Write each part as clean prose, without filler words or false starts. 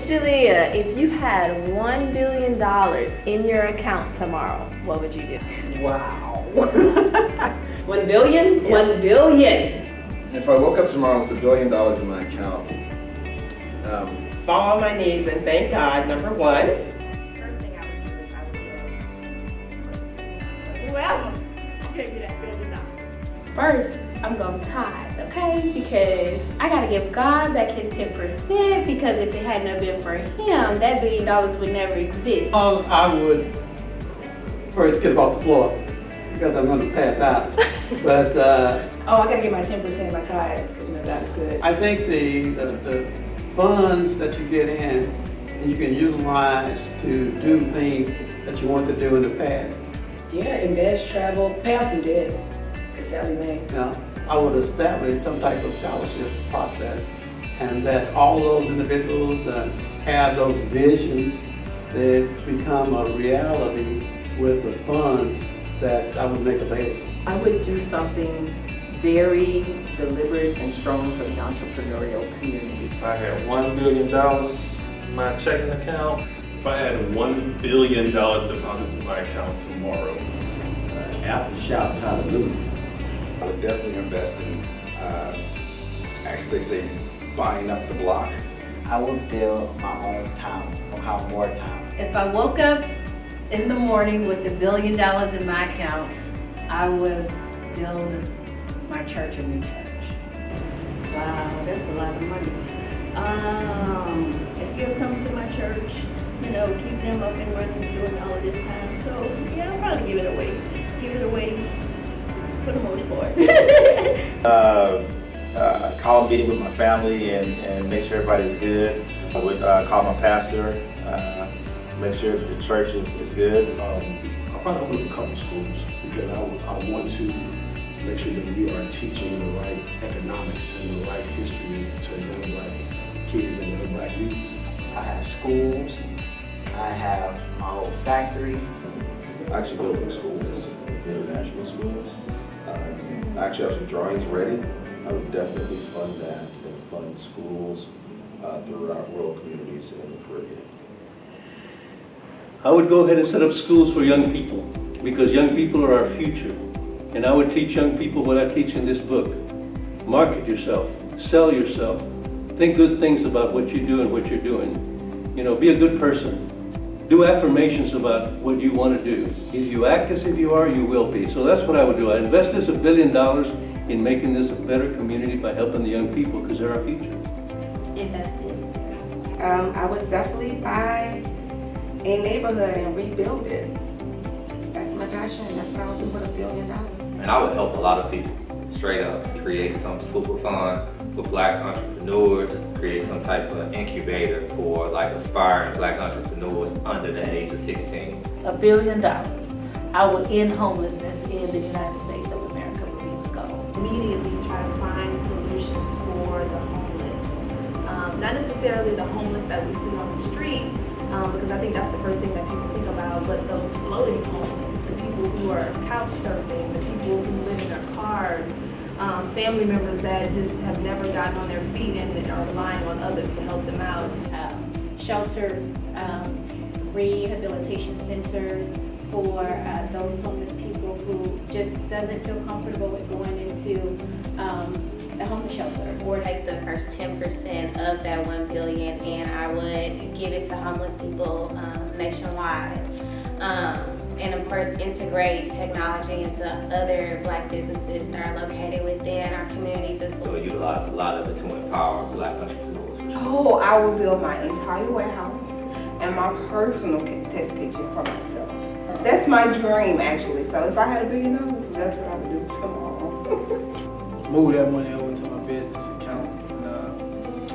Shalia, if you had $1 billion in your account tomorrow, what would you do? Wow. 1 billion? Yeah. 1 billion. If I woke up tomorrow with $1 billion in my account, Fall on my knees and thank God, number one. First thing I would do is I would whoever gave me that $1 billion. First, I'm gonna tithe, okay? Because I gotta give God back his 10%, because if it hadn't have been for him, that $1 billion would never exist. I would first get off the floor because I'm going to pass out. But Oh, I gotta get my 10% of my tithes, because God is good. I think the funds that you get in, you can utilize to do things that you want to do in the past. Yeah, invest, travel, pay off some debt, because Sally Mae. Now, I would establish some type of scholarship process, and that all those individuals that have those visions, they become a reality with the funds that I would make available. I would do something very deliberate and strong for the entrepreneurial community. If I had $1 billion in my checking account, if I had $1 billion deposited in my account tomorrow. After shout hallelujah. I would definitely invest in, actually say, buying up the block. I would build my own town, have more town. If I woke up in the morning with $1 billion in my account, I would build my church a new church. Wow, that's a lot of money. Give something to my church, keep them up and running during all of this time. So yeah, I'll probably give it away. Give it away for the most part. Call a meeting with my family and make sure everybody's good. I would call my pastor, make sure that the church is good. I'll probably open up a couple schools because I want to make sure that we are teaching the right economics and the right history to young black kids and young black youth. I have schools, I have my whole factory. Actually building schools, international schools. I actually have some drawings ready. I would definitely fund that and fund schools throughout rural communities in the Caribbean. I would go ahead and set up schools for young people, because young people are our future. And I would teach young people what I teach in this book. Market yourself, sell yourself, think good things about what you do and what you're doing. Be a good person. Do affirmations about what you want to do. If you act as if you are, you will be. So that's what I would do. I invest this $1 billion in making this a better community by helping the young people, because they're our future. Invest it. I would definitely buy a neighborhood and rebuild it. That's my passion. That's what I would do with $1 billion. And I would help a lot of people, straight up. Create some super fund for black entrepreneurs, create some type of incubator for aspiring black entrepreneurs under the age of 16. $1 billion. I would end homelessness in the United States of America where we would go. Immediately try to find solutions for the homeless. Not necessarily the homeless that we see on the street, because I think that's the first thing that people think about, but those floating homeless, the people who are couch surfing, the people who live in their cars, family members that just have never gotten on their feet and are relying on others to help them out. Shelters, rehabilitation centers for those homeless people who just doesn't feel comfortable with going into the homeless shelter. Or take the first 10% of that $1 billion and I would give it to homeless people nationwide. And of course, integrate technology into other black businesses that are located within our communities as well. So utilize a lot of it to empower black entrepreneurs. Oh, I will build my entire warehouse and my personal test kitchen for myself. That's my dream, actually. So if I had $1 billion, that's what I would do tomorrow. move that money over to my business account and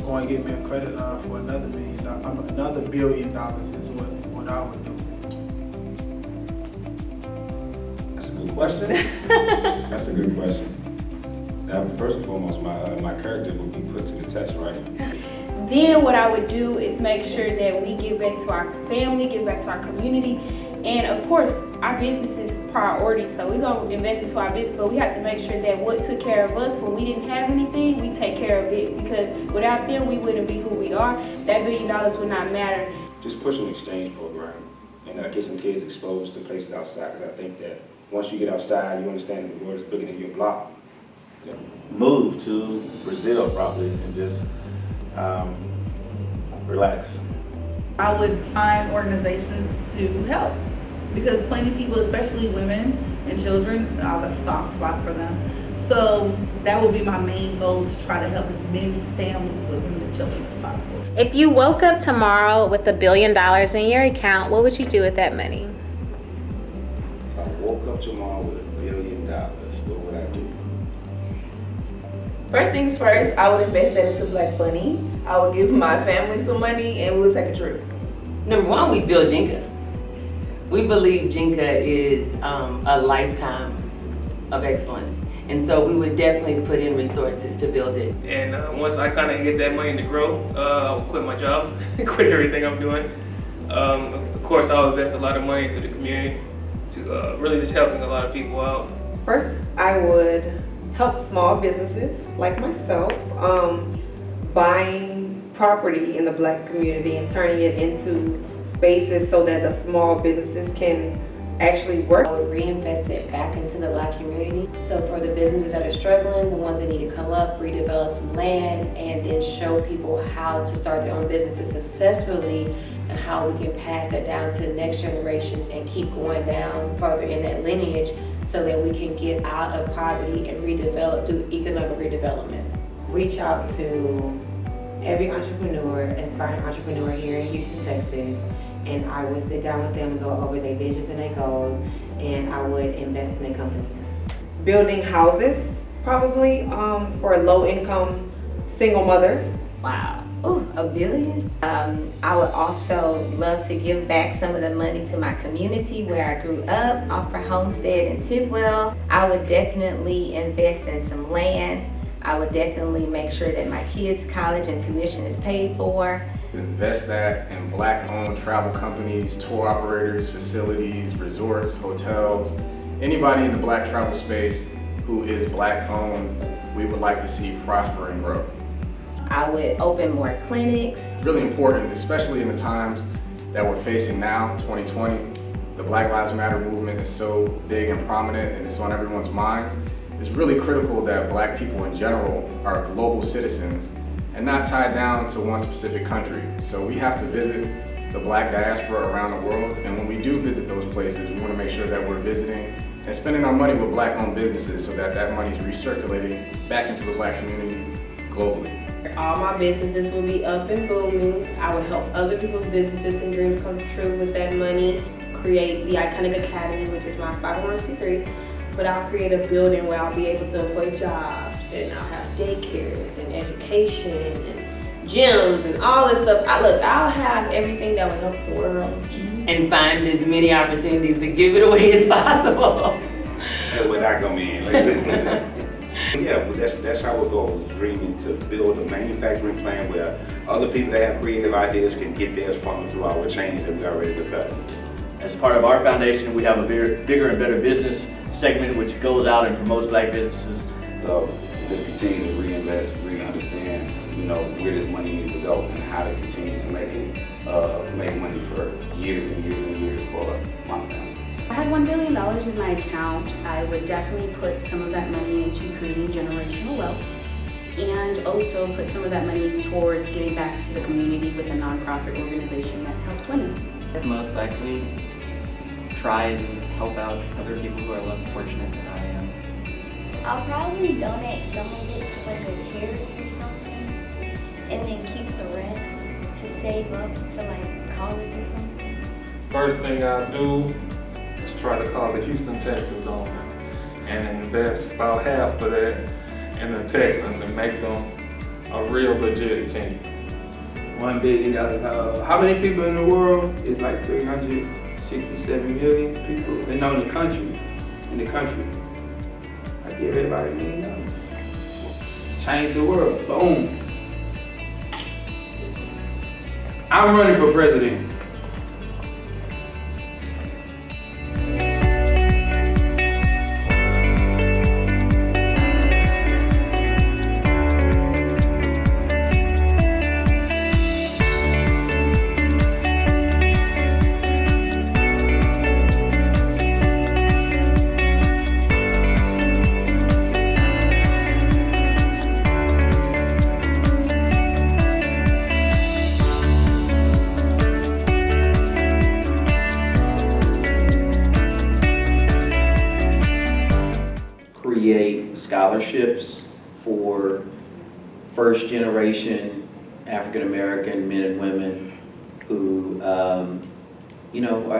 go and get me a credit line for another $1 billion is what I would do. Question? That's a good question. Now, first and foremost, my character will be put to the test, right? Then what I would do is make sure that we give back to our family, give back to our community, and of course, our businesses priority. So we're gonna invest into our business, but we have to make sure that what took care of us when we didn't have anything, we take care of it, because without them, we wouldn't be who we are. That $1 billion would not matter. Just push an exchange program and get some kids exposed to places outside, because I think that once you get outside, you understand that the world is bigger than your block. Yeah. Move to Brazil probably and just relax. I would find organizations to help, because plenty of people, especially women and children, I have a soft spot for them. So that would be my main goal, to try to help as many families with women and children as possible. If you woke up tomorrow with $1 billion in your account, what would you do with that money? If I woke up tomorrow with $1 billion, what would I do? First things first, I would invest that into Black Bunny. I would give my family some money and we'll take a trip. Number one, we build Jenga. We believe Jenga is a lifetime of excellence. And so we would definitely put in resources to build it. And once I kind of get that money to grow, I will quit my job, quit everything I'm doing. Of course, I'll invest a lot of money into the community to really just helping a lot of people out. First, I would help small businesses like myself, buying property in the Black community and turning it into spaces so that the small businesses can actually work. I would reinvest it back into the Black community. So for the businesses that are struggling, the ones that need to come up, redevelop some land, and then show people how to start their own businesses successfully and how we can pass that down to the next generations and keep going down further in that lineage so that we can get out of poverty and redevelop, do economic redevelopment. Reach out to every entrepreneur, aspiring entrepreneur here in Houston, Texas, and I would sit down with them and go over their visions and their goals, and I would invest in their companies. Building houses, probably, for low-income single mothers. Wow, ooh, $1 billion? I would also love to give back some of the money to my community where I grew up, off for Homestead and Tidwell. I would definitely invest in some land. I would definitely make sure that my kids' college and tuition is paid for. Invest that in Black-owned travel companies, tour operators, facilities, resorts, hotels. Anybody in the Black travel space who is Black-owned, we would like to see prosper and grow. I would open more clinics. Really important, especially in the times that we're facing now, 2020. The Black Lives Matter movement is so big and prominent, and it's on everyone's minds. It's really critical that Black people in general are global citizens and not tied down to one specific country. So we have to visit the Black diaspora around the world, and when we do visit those places, we want to make sure that we're visiting and spending our money with Black-owned businesses so that that money is recirculating back into the Black community globally. All my businesses will be up and booming. I would help other people's businesses and dreams come true with that money. Create the Iconic Academy, which is my 501c3. But I'll create a building where I'll be able to employ jobs, and I'll have daycares and education and gyms and all this stuff. I'll have everything that will help the world. And find as many opportunities to give it away as possible. That's where that come in. Yeah, but that's our goal, dreaming to build a manufacturing plant where other people that have creative ideas can get theirs from through our chains that we already developed. As part of our foundation, we have a bigger and better business segment which goes out and promotes Black businesses. So just continue to reinvest, really understand, where this money needs to go and how to continue to make money for years and years and years for my family. If I had $1 billion in my account, I would definitely put some of that money into creating generational wealth and also put some of that money towards getting back to the community with a nonprofit organization that helps women. Most likely try and help out other people who are less fortunate than I am. I'll probably donate some of it to like a charity or something, and then keep the rest to save up for like college or something. First thing I do is try to call the Houston Texans on and invest about half of that in the Texans and make them a real legit team. $1 billion. How many people in the world? It's like 367 million people. And in the country. I give everybody $1 million. Change the world. Boom. I'm running for president. scholarships for first generation African American men and women who,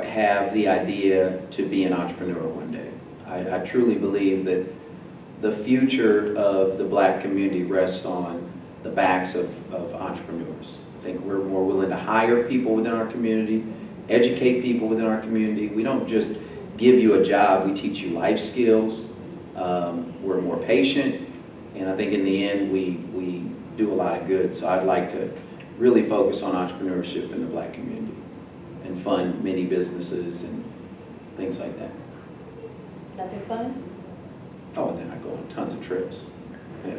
have the idea to be an entrepreneur one day. I truly believe that the future of the Black community rests on the backs of entrepreneurs. I think we're more willing to hire people within our community, educate people within our community. We don't just give you a job, we teach you life skills. We're more patient, and I think in the end we do a lot of good. So I'd like to really focus on entrepreneurship in the Black community and fund many businesses and things like that. Nothing fun? Oh, and then I go on tons of trips. Yeah.